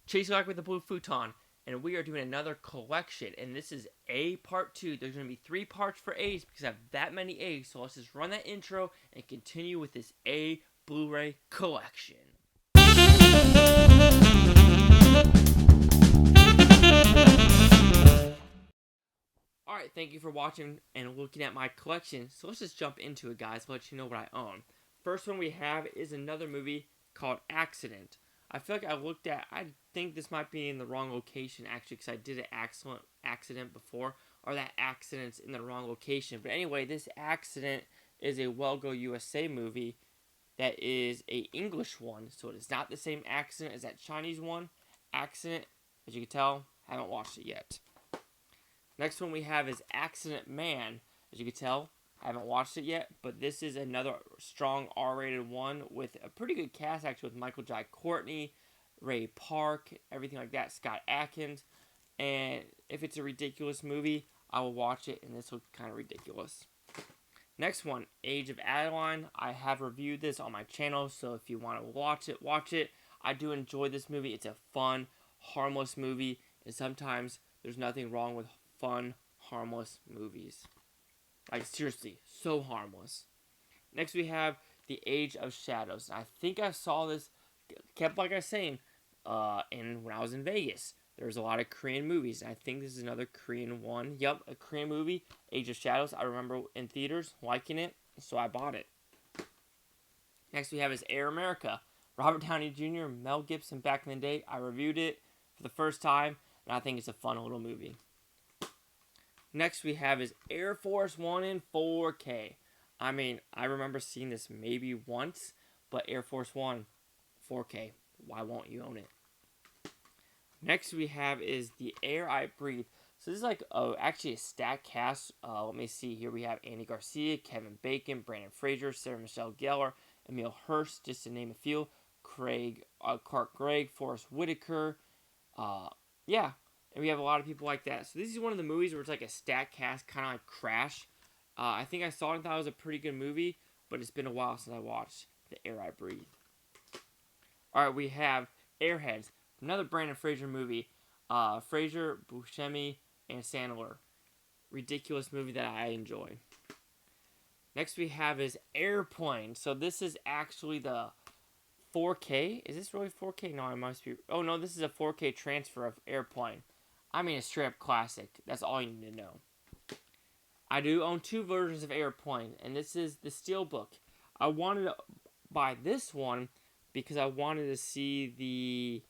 Chase Black with the Blue Futon, and we are doing another collection, and this is A Part 2. There's going to be 3 parts for A's because I have that many A's, so let's just run that intro and continue with this A Blu Ray Collection. Alright, thank you for watching and looking at my collection, so let's just jump into it, guys, to let you know what I own. First one we have is another movie called Accident. I feel like I think this might be in the wrong location, actually, because I did an accident before, or that accident's in the wrong location. But anyway, this Accident is a Well Go USA movie that is a English one, so it is not the same Accident as that Chinese one. Accident, as you can tell, haven't watched it yet. Next one we have is Accident Man. As you can tell, I haven't watched it yet, but this is another strong R-rated one with a pretty good cast, actually, with Michael Jai Courtney, Ray Park, everything like that, Scott Adkins. And if it's a ridiculous movie, I will watch it, and this looks kind of ridiculous. Next one, Age of Adaline. I have reviewed this on my channel, so if you want to watch it, watch it. I do enjoy this movie. It's a fun, harmless movie, and sometimes there's nothing wrong with fun, harmless movies. Like, seriously, so harmless. Next we have The Age of Shadows. I think I saw this, kept like I was saying, when I was in Vegas. There's a lot of Korean movies. I think this is another Korean one. Yep, a Korean movie, Age of Shadows. I remember in theaters liking it, so I bought it. Next we have is Air America. Robert Downey Jr., Mel Gibson back in the day. I reviewed it for the first time, and I think it's a fun little movie. Next we have is Air Force One in 4K. I mean, I remember seeing this maybe once, but Air Force One, 4K. Why won't you own it? Next we have is The Air I Breathe. So this is like actually a stacked cast. Let me see. Here we have Andy Garcia, Kevin Bacon, Brandon Fraser, Sarah Michelle Gellar, Emile Hirsch, just to name a few. Clark Gregg, Forrest Whitaker. Yeah. And we have a lot of people like that. So this is one of the movies where it's like a stacked cast, kind of like Crash. I think I saw it and thought it was a pretty good movie, but it's been a while since I watched The Air I Breathe. Alright, we have Airheads, another Brandon Fraser movie. Fraser, Buscemi, and Sandler. Ridiculous movie that I enjoy. Next we have is Airplane. So this is actually the 4K. Is this really 4K? No, it must be. Oh no, this is a 4K transfer of Airplane. I mean, a straight-up classic. That's all you need to know. I do own 2 versions of Airplane, and this is the Steelbook. I wanted to buy this one because I wanted to see the,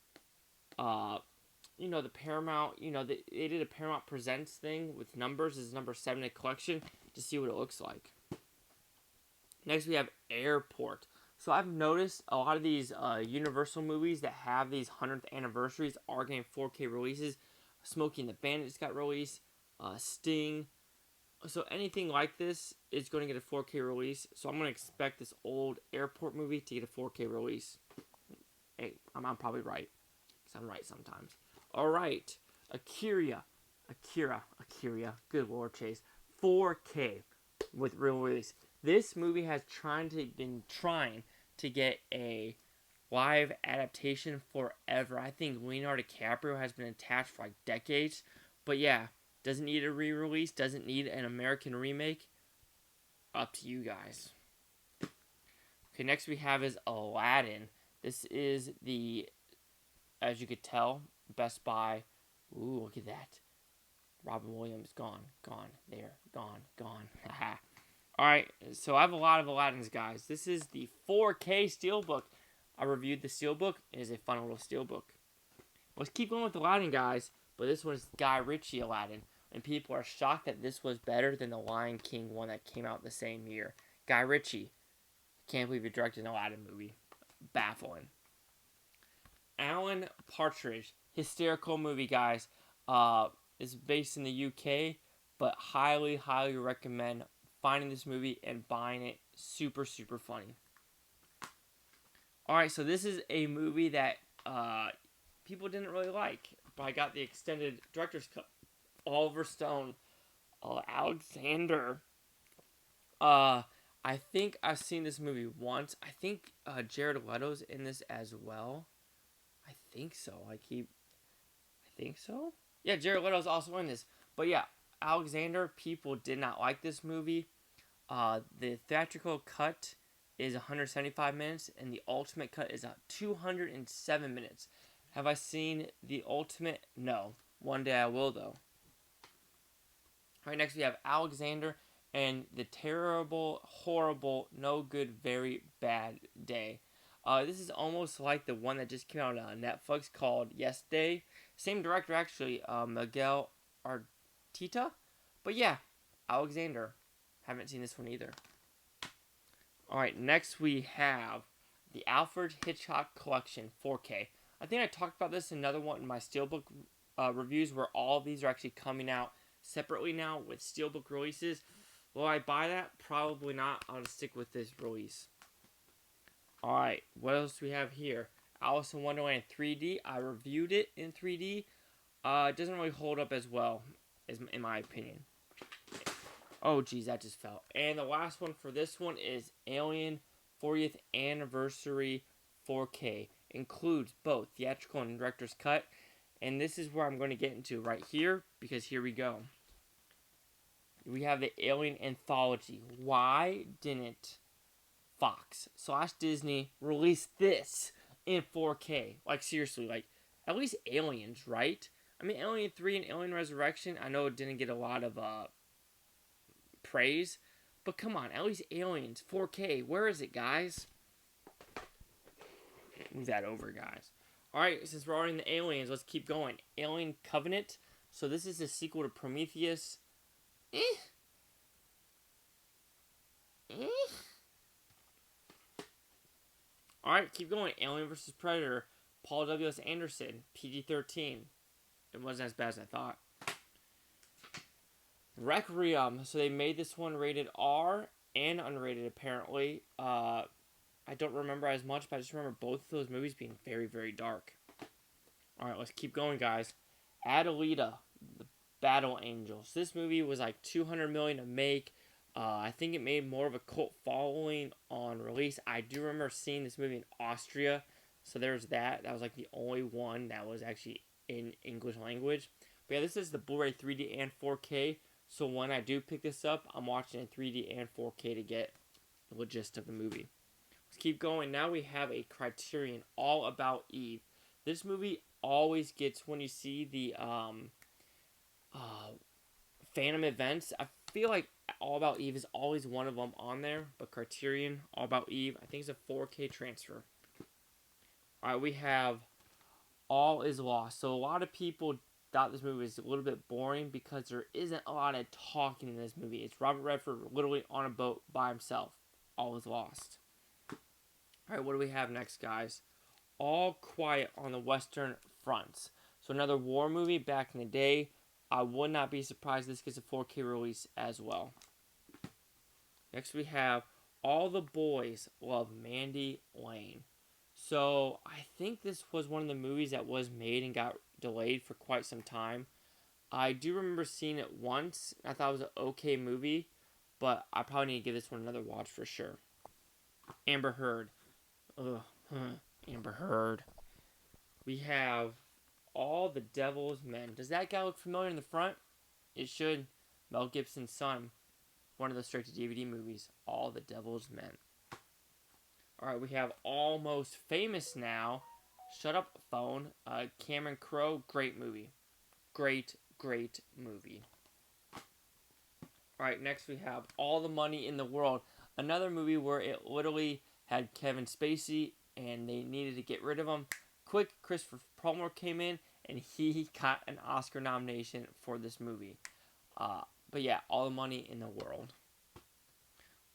the Paramount, they did a Paramount Presents thing with numbers. This is number 7 in the collection to see what it looks like. Next, we have Airport. So I've noticed a lot of these Universal movies that have these 100th anniversaries are getting 4K releases. Smokey and the Bandit just got released. Sting. So anything like this is going to get a 4K release. So I'm going to expect this old Airport movie to get a 4K release. Hey, I'm probably right. Because I'm right sometimes. Alright. Akira. Good Lord, Chase. 4K with real release. This movie has been trying to get a live adaptation forever. I think Leonardo DiCaprio has been attached for like decades. But yeah, doesn't need a re-release, doesn't need an American remake. Up to you guys. Okay, next we have is Aladdin. This is the, as you could tell, Best Buy. Ooh, look at that. Robin Williams, gone. Haha. Alright, so I have a lot of Aladdins, guys. This is the 4K Steelbook. I reviewed the Steelbook. It is a fun little Steelbook. Let's keep going with Aladdin, guys. But this one is Guy Ritchie Aladdin. And people are shocked that this was better than the Lion King one that came out the same year. Guy Ritchie. Can't believe he directed an Aladdin movie. Baffling. Alan Partridge. Hysterical movie, guys. It's based in the UK. But highly, highly recommend finding this movie and buying it. Super, super funny. Alright, so this is a movie that people didn't really like, but I got the extended director's cut. Oliver Stone, Alexander. I think I've seen this movie once. I think Jared Leto's in this as well. I think so. I think so. Yeah, Jared Leto's also in this. But yeah, Alexander, people did not like this movie. The theatrical cut is 175 minutes, and the ultimate cut is 207 minutes. Have I seen the ultimate? No. One day I will, though. All right, next we have Alexander and the terrible, horrible, no good, very bad day. This is almost like the one that just came out on Netflix called Yesterday. Same director, actually, Miguel Arteta. But yeah, Alexander. Haven't seen this one either. Alright, next we have the Alfred Hitchcock Collection 4K. I think I talked about this in another one in my Steelbook reviews where all of these are actually coming out separately now with Steelbook releases. Will I buy that? Probably not. I'll just stick with this release. Alright, what else do we have here? Alice in Wonderland 3D. I reviewed it in 3D. It doesn't really hold up as well, in my opinion. Oh, geez, that just fell. And the last one for this one is Alien 40th Anniversary 4K. Includes both theatrical and director's cut. And this is where I'm going to get into right here, because here we go. We have the Alien Anthology. Why didn't Fox/Disney release this in 4K? Like, seriously, like, at least Aliens, right? I mean, Alien 3 and Alien Resurrection, I know it didn't get a lot of praise, but come on, at least Aliens 4K. Where is it, guys? Move that over, guys. Alright, since we're already in the Aliens, let's keep going. Alien Covenant. So this is the sequel to Prometheus. Alright, keep going. Alien vs. Predator. Paul W.S. Anderson. PG-13. It wasn't as bad as I thought. Requiem. So they made this one rated R and unrated, apparently. I don't remember as much, but I just remember both of those movies being very, very dark. Alright, let's keep going, guys. Adelita, the Battle Angels. This movie was like $200 million to make. I think it made more of a cult following on release. I do remember seeing this movie in Austria, so there's that. That was like the only one that was actually in English language. But yeah, this is the Blu Ray 3D and 4K. So when I do pick this up, I'm watching in 3D and 4K to get the gist of the movie. Let's keep going. Now we have a Criterion, All About Eve. This movie always gets, when you see the Phantom Events, I feel like All About Eve is always one of them on there. But Criterion, All About Eve, I think it's a 4K transfer. Alright, we have All Is Lost. So a lot of people thought this movie was a little bit boring because there isn't a lot of talking in this movie. It's Robert Redford literally on a boat by himself. All Is Lost. Alright, what do we have next, guys? All Quiet on the Western Front. So another war movie back in the day. I would not be surprised this gets a 4K release as well. Next we have All the Boys Love Mandy Lane. So I think this was one of the movies that was made and got delayed for quite some time. I do remember seeing it once. I thought it was an okay movie, but I probably need to give this one another watch for sure. Amber Heard. Amber Heard. We have All the Devil's Men. Does that guy look familiar in the front? It should. Mel Gibson's son. One of the straight-to-DVD movies. All the Devil's Men. Alright, we have Almost Famous Now. Shut Up, Phone. Cameron Crowe. Great movie. Great movie. Alright, next we have All the Money in the World. Another movie where it literally had Kevin Spacey and they needed to get rid of him. Quick, Christopher Plummer came in and he got an Oscar nomination for this movie. But yeah, All the Money in the World.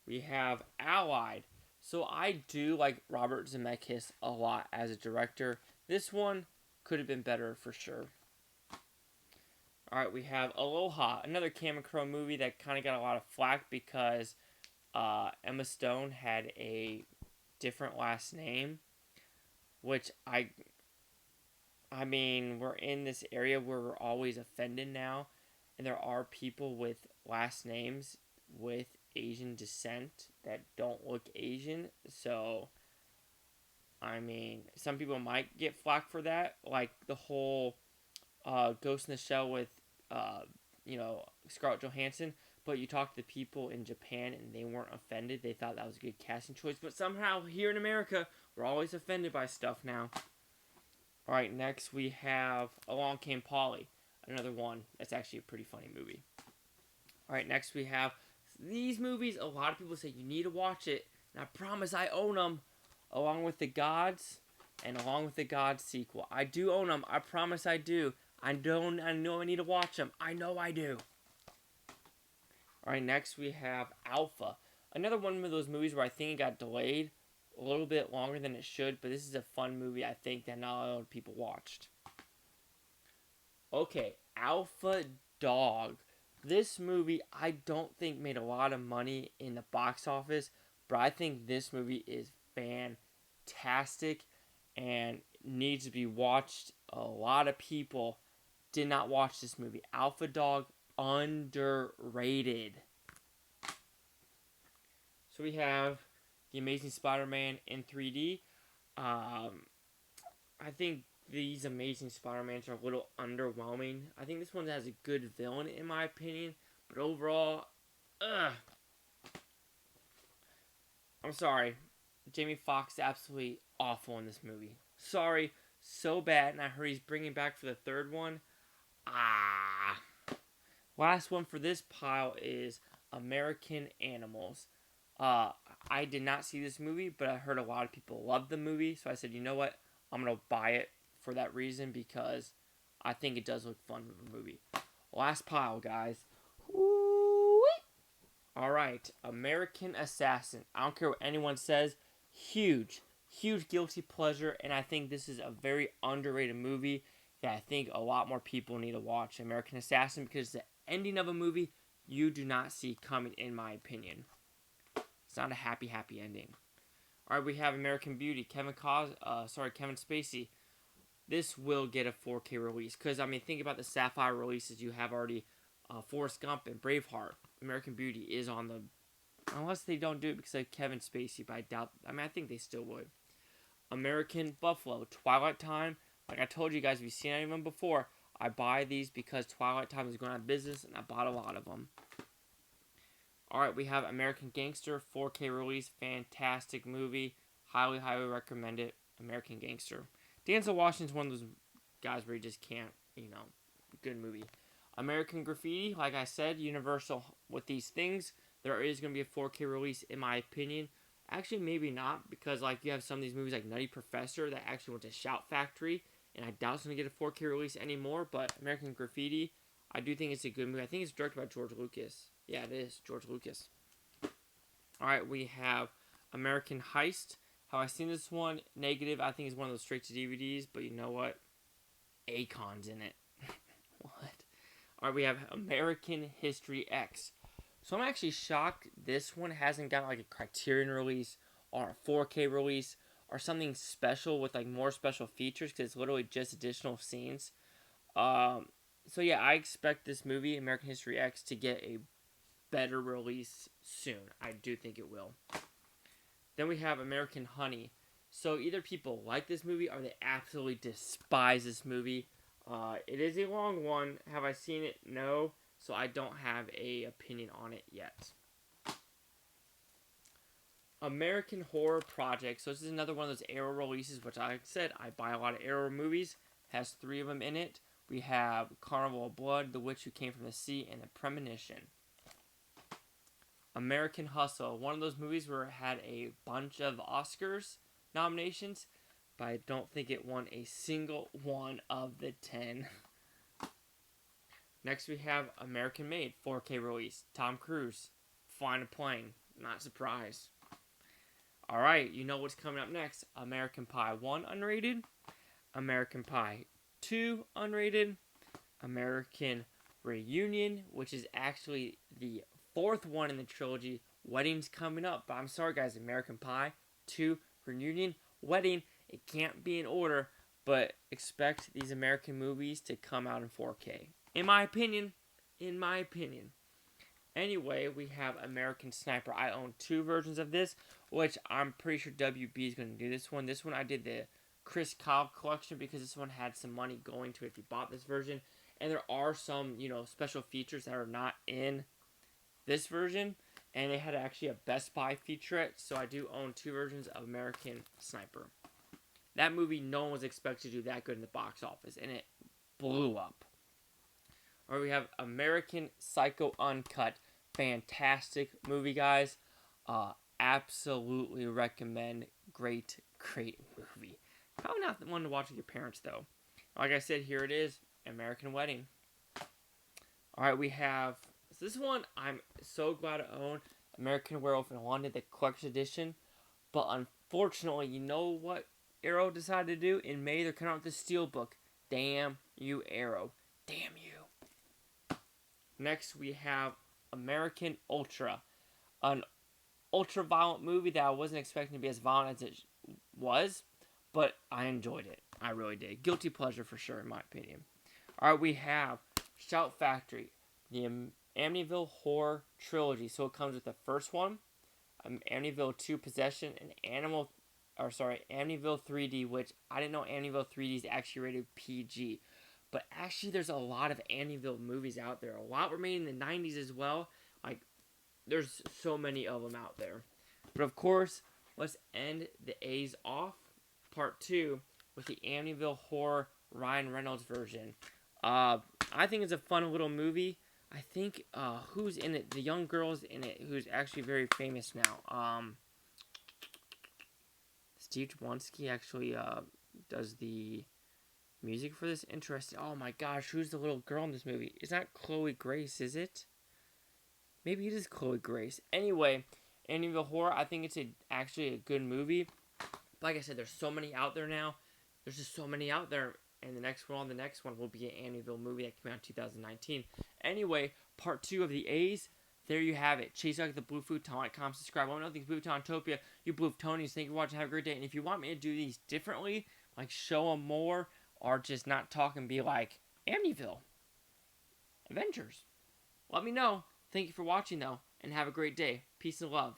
We have Allied. So I do like Robert Zemeckis a lot as a director. This one could have been better for sure. Alright, we have Aloha, another Cameron Crowe movie that kind of got a lot of flack because Emma Stone had a different last name, which I mean, we're in this area where we're always offended now, and there are people with last names with Asian descent that don't look Asian, so I mean, some people might get flack for that, like the whole Ghost in the Shell with, you know, Scarlett Johansson. But you talk to the people in Japan and they weren't offended. They thought that was a good casting choice. But somehow here in America, we're always offended by stuff now. Alright, next we have Along Came Polly. Another one that's actually a pretty funny movie. Alright, next we have these movies. A lot of people say you need to watch it. And I promise I own them. Along with the Gods and Along with the Gods sequel. I do own them. I promise I do. I know I need to watch them. I know I do. Alright, next we have Alpha. Another one of those movies where I think it got delayed a little bit longer than it should, but this is a fun movie I think that not a lot of people watched. Okay, Alpha Dog. This movie I don't think made a lot of money in the box office, but I think this movie is fantastic and needs to be watched. A lot of people did not watch this movie. Alpha Dog, underrated. So we have The Amazing Spider-Man in 3D. I think these Amazing Spider-Mans are a little underwhelming. I think this one has a good villain in my opinion, but overall, I'm sorry. Jamie Foxx is absolutely awful in this movie. Sorry, so bad, and I heard he's bringing back for the third one. Last one for this pile is American Animals. I did not see this movie, but I heard a lot of people love the movie, so I said, you know what? I'm going to buy it for that reason because I think it does look fun of a movie. Last pile, guys. Alright, American Assassin. I don't care what anyone says. Huge guilty pleasure, and I think this is a very underrated movie that I think a lot more people need to watch. American Assassin, because the ending of a movie you do not see coming, in my opinion. It's not a happy ending. Alright, we have American Beauty. Kevin Spacey. This will get a 4K release. Because, I mean, think about the Sapphire releases. You have already Forrest Gump and Braveheart. American Beauty is on the... Unless they don't do it because of Kevin Spacey. But I doubt... I mean, I think they still would. American Buffalo. Twilight Time. Like I told you guys, if you've seen any of them before, I buy these because Twilight Time is going out of business. And I bought a lot of them. Alright, we have American Gangster, 4K release, fantastic movie, highly recommend it, American Gangster. Denzel Washington's one of those guys where you just can't, good movie. American Graffiti, like I said, Universal with these things, there is going to be a 4K release in my opinion. Actually, maybe not, because like you have some of these movies like Nutty Professor that actually went to Shout Factory, and I doubt it's going to get a 4K release anymore, but American Graffiti, I do think it's a good movie. I think it's directed by George Lucas. Yeah, it is. George Lucas. Alright, we have American Heist. Have I seen this one? Negative. I think it's one of those straight to DVDs, but you know what? Akon's in it. What? Alright, we have American History X. So I'm actually shocked this one hasn't got like a Criterion release or a 4K release or something special with like more special features because it's literally just additional scenes. So yeah, I expect this movie, American History X, to get a better release soon. I do think it will. Then we have American Honey. So either people like this movie or they absolutely despise this movie. It is a long one. Have I seen it? No. So I don't have a opinion on it yet. American Horror Project. So this is another one of those Arrow releases, which like I said, I buy a lot of Arrow movies. Has 3 of them in it. We have Carnival of Blood, The Witch Who Came from the Sea, and The Premonition. American Hustle, one of those movies where it had a bunch of Oscars nominations, but I don't think it won a single one of the 10. Next we have American Made, 4K release. Tom Cruise, flying a plane, not surprised. Alright, you know what's coming up next. American Pie 1 unrated, American Pie 2 unrated, American Reunion, which is actually the 4th one in the trilogy. Wedding's coming up, but I'm sorry guys, American Pie 2, Reunion, Wedding, it can't be in order, but expect these American movies to come out in 4K. In my opinion. Anyway, we have American Sniper. I own 2 versions of this. which I'm pretty sure WB is going to do this one. This one I did the Chris Kyle collection because this one had some money going to it if you bought this version. And there are some, special features that are not in this version. And they had actually a Best Buy featurette, so I do own 2 versions of American Sniper. That movie, no one was expected to do that good in the box office, and it blew up. Or we have American Psycho Uncut. Fantastic movie, guys. Absolutely recommend. Great movie. Probably not the one to watch with your parents, though. Like I said, here it is. American Wedding. Alright, we have... So this one, I'm so glad to own. American Werewolf in London, the collection edition. But unfortunately, you know what Arrow decided to do? In May, they're coming out with the Steelbook. Damn you, Arrow. Damn you. Next, we have American Ultra. An ultra-violent movie that I wasn't expecting to be as violent as it was. But I enjoyed it. I really did. Guilty pleasure for sure, in my opinion. Alright, we have Shout Factory. The Amneville Horror Trilogy. So it comes with the first one, Amneville 2 Possession, and Amneville 3D, which I didn't know Amneville 3D is actually rated PG. But actually, there's a lot of Amneville movies out there. A lot were made in the 90s as well. Like, there's so many of them out there. But of course, let's end the A's off, part 2, with the Amneville Horror Ryan Reynolds version. I think it's a fun little movie. I think, who's in it? The young girl's in it, who's actually very famous now. Steve Jablonsky actually, does the music for this. Interesting. Oh my gosh, who's the little girl in this movie? It's not Chloe Grace, is it? Maybe it is Chloe Grace. Anyway, Amneville Horror, I think it's actually a good movie. Like I said, there's so many out there now. There's just so many out there. And the next one will be an Amneville movie that came out in 2019. Anyway, part 2 of the A's. There you have it. Chase out the Blue Futon. Like, comment, subscribe. Let me know things Bluetonian-topia. You Blue Tonies. Thank you for watching. Have a great day. And if you want me to do these differently, like show them more, or just not talk and be like Amneville, Avengers, let me know. Thank you for watching, though, and have a great day. Peace and love.